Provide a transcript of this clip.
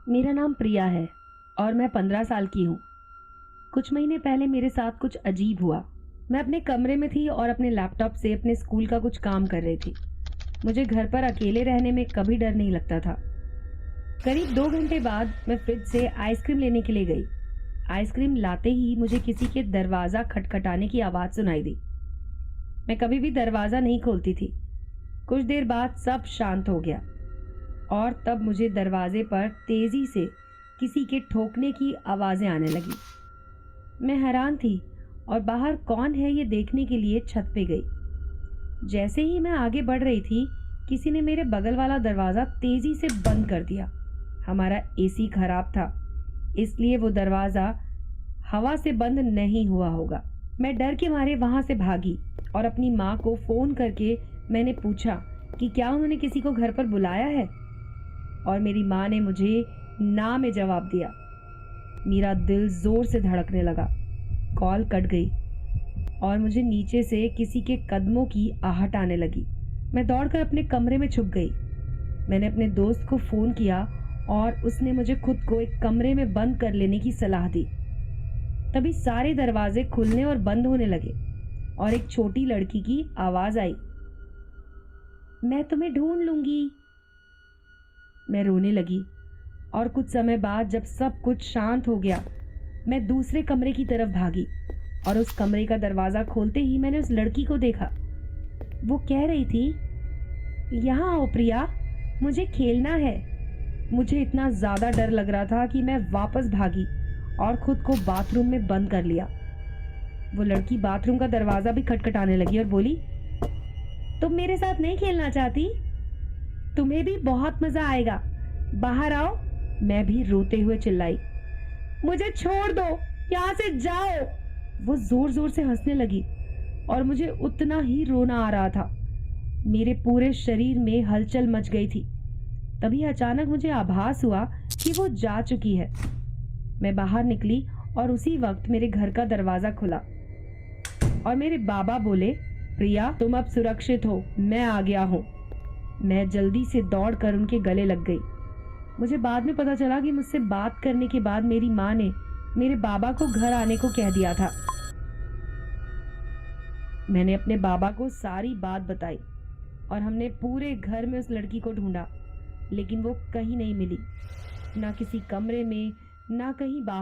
मेरा नाम प्रिया है और मैं 15 साल की हूँ। कुछ महीने पहले मेरे साथ कुछ अजीब हुआ। मैं अपने कमरे में थी और अपने लैपटॉप से अपने स्कूल का कुछ काम कर रही थी। मुझे घर पर अकेले रहने में कभी डर नहीं लगता था। करीब 2 घंटे बाद मैं फ्रिज से आइसक्रीम लेने के लिए गई। आइसक्रीम लाते ही मुझे किसी के दरवाज़ा खटखटाने की आवाज़ सुनाई दी। मैं कभी भी दरवाज़ा नहीं खोलती थी। कुछ देर बाद सब शांत हो गया और तब मुझे दरवाजे पर तेजी से किसी के ठोकने की आवाज़ें आने लगी। मैं हैरान थी और बाहर कौन है ये देखने के लिए छत पे गई। जैसे ही मैं आगे बढ़ रही थी, किसी ने मेरे बगल वाला दरवाज़ा तेजी से बंद कर दिया। हमारा एसी खराब था, इसलिए वो दरवाज़ा हवा से बंद नहीं हुआ होगा। मैं डर के मारे वहाँ से भागी और अपनी माँ को फ़ोन करके मैंने पूछा कि क्या उन्होंने किसी को घर पर बुलाया है, और मेरी माँ ने मुझे ना में जवाब दिया। मेरा दिल जोर से धड़कने लगा। कॉल कट गई और मुझे नीचे से किसी के कदमों की आहट आने लगी। मैं दौड़कर अपने कमरे में छुप गई। मैंने अपने दोस्त को फ़ोन किया और उसने मुझे खुद को एक कमरे में बंद कर लेने की सलाह दी। तभी सारे दरवाजे खुलने और बंद होने लगे और एक छोटी लड़की की आवाज़ आई, मैं तुम्हें ढूंढ लूंगी। मैं रोने लगी और कुछ समय बाद जब सब कुछ शांत हो गया, मैं दूसरे कमरे की तरफ भागी और उस कमरे का दरवाज़ा खोलते ही मैंने उस लड़की को देखा। वो कह रही थी, यहाँ आओ प्रिया, मुझे खेलना है। मुझे इतना ज़्यादा डर लग रहा था कि मैं वापस भागी और खुद को बाथरूम में बंद कर लिया। वो लड़की बाथरूम का दरवाज़ा भी खटखटाने लगी और बोली, तुम मेरे साथ नहीं खेलना चाहती? तुम्हें भी बहुत मज़ा आएगा, बाहर आओ। मैं भी रोते हुए चिल्लाई, मुझे छोड़ दो, यहाँ से जाओ। वो जोर जोर से हंसने लगी और मुझे उतना ही रोना आ रहा था। मेरे पूरे शरीर में हलचल मच गई थी। तभी अचानक मुझे आभास हुआ कि वो जा चुकी है। मैं बाहर निकली और उसी वक्त मेरे घर का दरवाजा खुला और मेरे बाबा बोले, प्रिया तुम अब सुरक्षित हो, मैं आ गया हूँ। मैं जल्दी से दौड़कर उनके गले लग गई। मुझे बाद में पता चला कि मुझसे बात करने के बाद मेरी माँ ने मेरे बाबा को घर आने को कह दिया था। मैंने अपने बाबा को सारी बात बताई और हमने पूरे घर में उस लड़की को ढूंढा, लेकिन वो कहीं नहीं मिली, ना किसी कमरे में, ना कहीं बाहर।